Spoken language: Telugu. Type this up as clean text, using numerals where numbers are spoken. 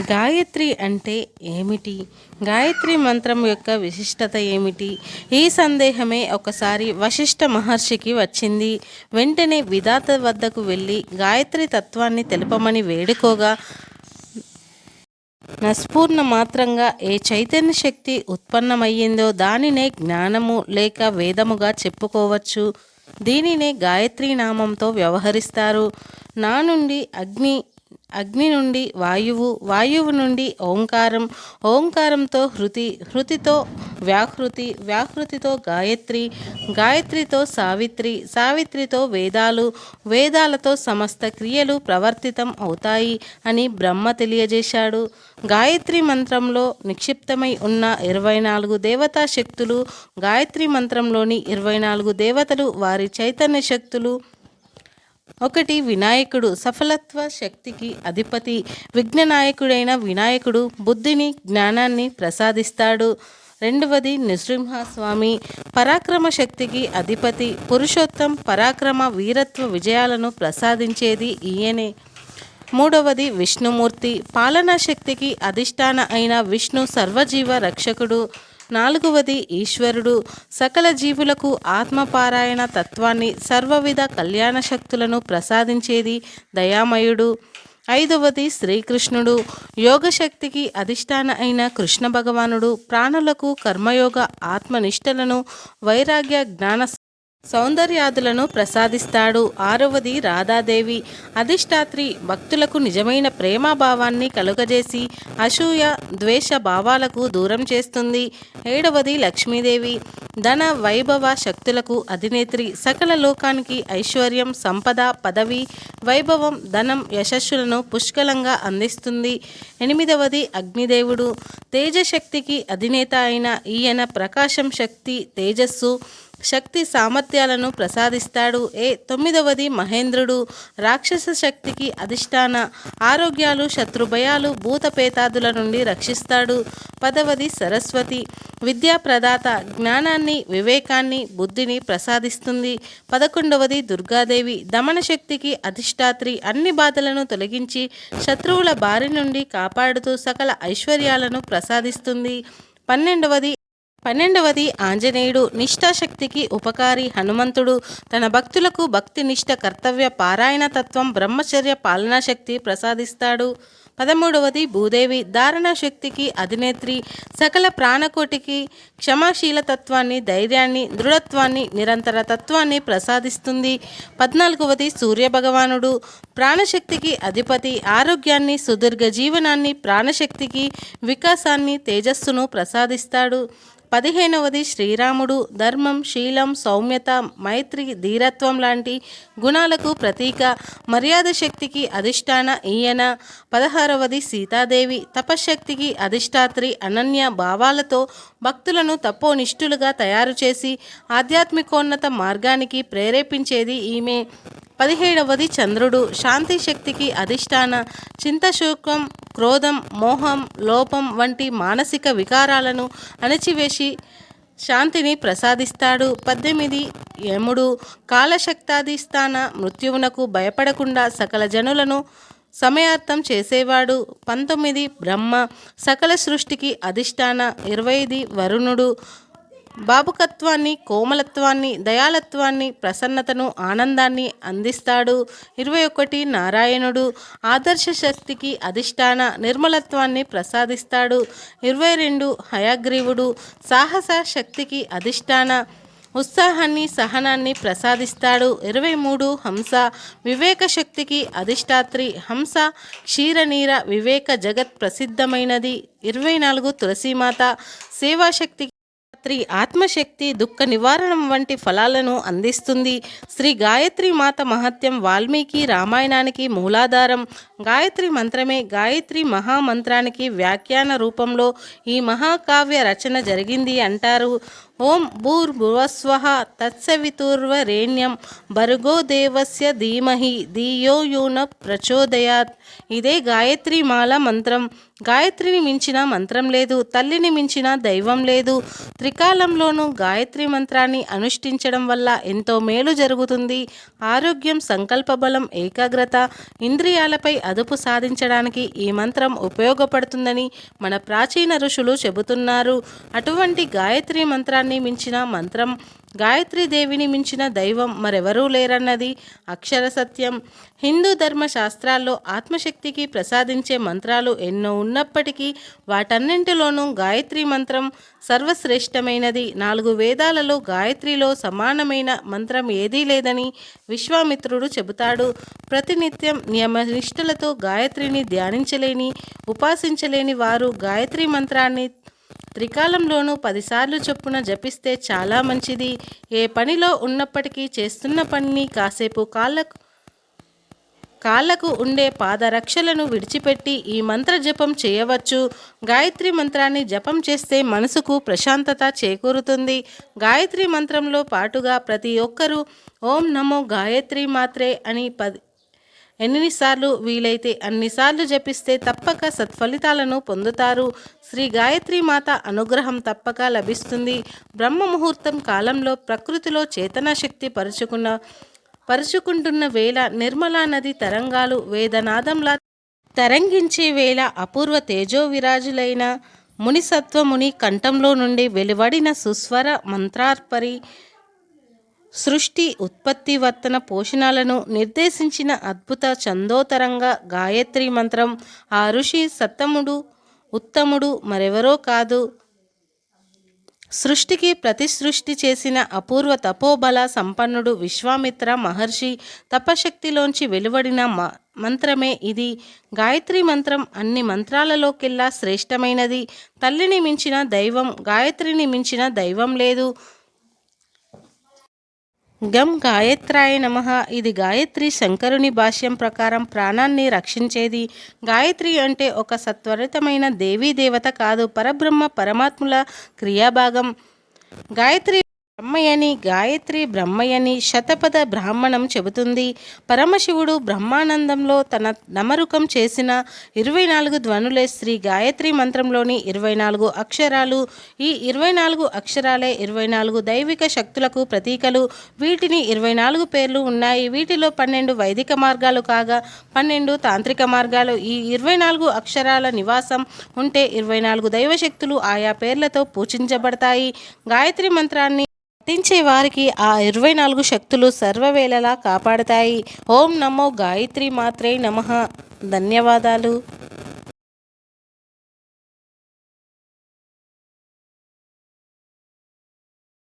గాయత్రి అంటే ఏమిటి? గాయత్రి మంత్రం యొక్క విశిష్టత ఏమిటి? ఈ సందేహమే ఒకసారి వశిష్ఠ మహర్షికి వచ్చింది. వెంటనే విధాత వద్దకు వెళ్ళి గాయత్రి తత్వాన్ని తెలుపమని వేడుకోగా, నస్పూర్ణ మాత్రంగా ఏ చైతన్య శక్తి ఉత్పన్నమయ్యిందో దానినే జ్ఞానము లేక వేదముగా చెప్పుకోవచ్చు. దీనినే గాయత్రి నామంతో వ్యవహరిస్తారు. నా నుండి అగ్ని, అగ్ని నుండి వాయువు, వాయువు నుండి ఓంకారం, ఓంకారంతో హృతి, హృతితో వ్యాహృతి, వ్యాహృతితో గాయత్రి, గాయత్రితో సావిత్రి, సావిత్రితో వేదాలు, వేదాలతో సమస్త క్రియలు ప్రవర్తితం అవుతాయి అని బ్రహ్మ తెలియజేశాడు. గాయత్రి మంత్రంలో నిక్షిప్తమై ఉన్న 24 దేవతా శక్తులు, గాయత్రి మంత్రంలోని 24 దేవతలు వారి చైతన్య శక్తులు. 1. వినాయకుడు సఫలత్వ శక్తికి అధిపతి. విఘ్ననాయకుడైన వినాయకుడు బుద్ధిని, జ్ఞానాన్ని ప్రసాదిస్తాడు. 2. నృసింహస్వామి పరాక్రమ శక్తికి అధిపతి. పురుషోత్తం, పరాక్రమ, వీరత్వ విజయాలను ప్రసాదించేది ఈయనే. 3. విష్ణుమూర్తి పాలనా శక్తికి అధిష్టాన అయిన విష్ణు సర్వజీవ రక్షకుడు. 4. ఈశ్వరుడు సకల జీవులకు ఆత్మపారాయణ తత్వాన్ని, సర్వవిధ కళ్యాణ శక్తులను ప్రసాదించేది దయామయుడు. 5. శ్రీకృష్ణుడు యోగశక్తికి అధిష్టాన అయిన కృష్ణ భగవానుడు. ప్రాణులకు కర్మయోగ, ఆత్మనిష్టలను, వైరాగ్య, జ్ఞాన సౌందర్యాదులను ప్రసాదిస్తాడు. 6. రాధాదేవి అధిష్టాత్రి భక్తులకు నిజమైన ప్రేమభావాన్ని కలుగజేసి అసూయ, ద్వేష భావాలకు దూరం చేస్తుంది. 7. లక్ష్మీదేవి ధన, వైభవ శక్తులకు అధినేత్రి. సకల లోకానికి ఐశ్వర్యం, సంపద, పదవి, వైభవం, ధనం, యశస్సులను పుష్కలంగా అందిస్తుంది. 8. అగ్నిదేవుడు తేజశక్తికి అధినేత అయిన ఈయన ప్రకాశం, శక్తి, తేజస్సు, శక్తి సామర్థ్యాలను ప్రసాదిస్తాడు. 9. మహేంద్రుడు రాక్షస శక్తికి అధిష్టాన. ఆరోగ్యాలు, శత్రుభయాలు, భూతపేతాదుల నుండి రక్షిస్తాడు. 10. సరస్వతి విద్యా ప్రదాత. జ్ఞానాన్ని, వివేకాన్ని, బుద్ధిని ప్రసాదిస్తుంది. 11. దుర్గాదేవి దమన శక్తికి అధిష్టాత్రి. అన్ని బాధలను తొలగించి శత్రువుల బారి నుండి కాపాడుతూ సకల ఐశ్వర్యాలను ప్రసాదిస్తుంది. 12. ఆంజనేయుడు నిష్ఠాశక్తికి ఉపకారి. హనుమంతుడు తన భక్తులకు భక్తి, నిష్ఠ, కర్తవ్య పారాయణ తత్వం, బ్రహ్మచర్య పాలనా శక్తి ప్రసాదిస్తాడు. 13. భూదేవి ధారణ శక్తికి అధినేత్రి. సకల ప్రాణకోటికి క్షమాశీల తత్వాన్ని, ధైర్యాన్ని, దృఢత్వాన్ని, నిరంతర తత్వాన్ని ప్రసాదిస్తుంది. 14. సూర్యభగవానుడు ప్రాణశక్తికి అధిపతి. ఆరోగ్యాన్ని, సుదీర్ఘ జీవనాన్ని, ప్రాణశక్తికి వికాసాన్ని, తేజస్సును ప్రసాదిస్తాడు. 15. శ్రీరాముడు ధర్మం, శీలం, సౌమ్యత, మైత్రి, ధీరత్వం లాంటి గుణాలకు ప్రతీక. మర్యాద శక్తికి అధిష్టాన ఈయన. 16. సీతాదేవి తపశ్శక్తికి అధిష్టాత్రి. అనన్య భావాలతో భక్తులను తపోనిష్ఠులుగా తయారు చేసి ఆధ్యాత్మికోన్నత మార్గానికి ప్రేరేపించేది ఈమె. 17. చంద్రుడు శాంతి శక్తికి అధిష్టాన. చింతశోకం, క్రోధం, మోహం, లోపం వంటి మానసిక వికారాలను అణచివేసి శాంతిని ప్రసాదిస్తాడు. 18. యముడు కాలశక్తాధిష్టాన. మృత్యువునకు భయపడకుండా సకల జనులను సమయార్థం చేసేవాడు. 19. బ్రహ్మ సకల సృష్టికి అధిష్టాన. 20. వరుణుడు బాబుకత్వాన్ని, కోమలత్వాన్ని, దయాలత్వాన్ని, ప్రసన్నతను, ఆనందాన్ని అందిస్తాడు. 21. నారాయణుడు ఆదర్శ శక్తికి అధిష్టాన. నిర్మలత్వాన్ని ప్రసాదిస్తాడు. 22. హయగ్రీవుడు సాహస శక్తికి అధిష్టాన. ఉత్సాహాన్ని, సహనాన్ని ప్రసాదిస్తాడు. 23. హంస వివేక శక్తికి అధిష్టాత్రి. హంస క్షీరనీర వివేక జగత్ ప్రసిద్ధమైనది. 24. తులసీమాత సేవాశక్తి, ఆత్మశక్తి, దుఃఖ నివారణం వంటి ఫలాలను అందిస్తుంది. శ్రీ గాయత్రి మాత మహత్యం వాల్మీకి రామాయణానికి మూలాధారం. గాయత్రి మంత్రమే గాయత్రి మహామంత్రానికి వ్యాఖ్యాన రూపంలో ఈ మహాకావ్య రచన జరిగింది అంటారు. ఓం భూర్భువస్వః తత్సవితుర్వరేణ్యం భర్గో దేవస్య ధీమహి ధియో యో న ప్రచోదయాత్. ఇదే గాయత్రి మాల మంత్రం. గాయత్రిని మించిన మంత్రం లేదు, తల్లిని మించిన దైవం లేదు. త్రికాలంలోనూ గాయత్రి మంత్రాన్ని అనుష్ఠించడం వల్ల ఎంతో మేలు జరుగుతుంది. ఆరోగ్యం, సంకల్పబలం, ఏకాగ్రత, ఇంద్రియాలపై అదుపు సాధించడానికి ఈ మంత్రం ఉపయోగపడుతుందని మన ప్రాచీన ఋషులు చెబుతున్నారు. అటువంటి గాయత్రి మంత్రాన్ని మించిన మంత్రం, గాయత్రీ దేవిని మించిన దైవం మరెవరూ లేరన్నది అక్షర సత్యం. హిందూ ధర్మ శాస్త్రాల్లో ఆత్మశక్తికి ప్రసాదించే మంత్రాలు ఎన్నో ఉన్నప్పటికీ వాటన్నింటిలోనూ గాయత్రి మంత్రం సర్వశ్రేష్టమైనది. 4 వేదాలలో గాయత్రిలో సమానమైన మంత్రం ఏదీ లేదని విశ్వామిత్రుడు చెబుతాడు. ప్రతినిత్యం నియమనిష్టలతో గాయత్రిని ధ్యానించలేని, ఉపాసించలేని వారు గాయత్రి మంత్రాన్ని త్రికాలంలోనూ 10 సార్లు చొప్పున జపిస్తే చాలా మంచిది. ఏ పనిలో ఉన్నప్పటికీ చేస్తున్న పనిని కాసేపు కాళ్ళకు ఉండే పాదరక్షలను విడిచిపెట్టి ఈ మంత్ర జపం చేయవచ్చు. గాయత్రి మంత్రాన్ని జపం చేస్తే మనసుకు ప్రశాంతత చేకూరుతుంది. గాయత్రి మంత్రంలో పాటుగా ప్రతి ఒక్కరూ ఓం నమో గాయత్రి మాత్రే అని ఎన్నిసార్లు వీలైతే అన్నిసార్లు జపిస్తే తప్పక సత్ఫలితాలను పొందుతారు. శ్రీ గాయత్రి మాత అనుగ్రహం తప్పక లభిస్తుంది. బ్రహ్మ ముహూర్తం కాలంలో ప్రకృతిలో చేతనాశక్తి పరుచుకుంటున్న వేళ నిర్మలా నది తరంగాలు వేదనాదంలా తరంగించే వేళ అపూర్వ తేజో విరాజులైన మునిసత్వముని కంఠంలో నుండి వెలువడిన సుస్వర మంత్రార్పరి సృష్టి, ఉత్పత్తి, వర్తన, పోషణాలను నిర్దేశించిన అద్భుత చందోతరంగ గాయత్రి మంత్రం. ఆ ఋషి ఉత్తముడు మరెవరో కాదు, సృష్టికి ప్రతిసృష్టి చేసిన అపూర్వ తపోబల సంపన్నుడు విశ్వామిత్ర మహర్షి తపశక్తిలోంచి వెలువడిన మంత్రమే ఇది. గాయత్రి మంత్రం అన్ని మంత్రాలలోకెల్లా శ్రేష్టమైనది. తల్లిని మించిన దైవం, గాయత్రిని మించిన దైవం లేదు. గం గాయత్రాయ నమః. ఇది గాయత్రి శంకరుని భాష్యం ప్రకారం ప్రాణాన్ని రక్షించేది. గాయత్రి అంటే ఒక సత్వరితమైన దేవీ దేవత కాదు, పరబ్రహ్మ పరమాత్ముల క్రియాభాగం. గాయత్రి బ్రహ్మయని శతపథ బ్రాహ్మణం చెబుతుంది. పరమశివుడు బ్రహ్మానందంలో తన నమరుకం చేసిన 24 ధ్వనులే శ్రీ గాయత్రి మంత్రంలోని 24 అక్షరాలు. ఈ 24 అక్షరాలే 24 దైవిక శక్తులకు ప్రతీకలు. వీటిని 24 పేర్లు ఉన్నాయి. వీటిలో 12 వైదిక మార్గాలు కాగా 12 తాంత్రిక మార్గాలు. ఈ 24 అక్షరాల నివాసం ఉంటే 24 దైవశక్తులు ఆయా పేర్లతో పూజించబడతాయి. గాయత్రి మంత్రాన్ని పఠించే వారికి ఆ 24 శక్తులు సర్వవేళలా కాపాడతాయి. ఓం నమో గాయత్రి మాత్రే నమః. ధన్యవాదాలు.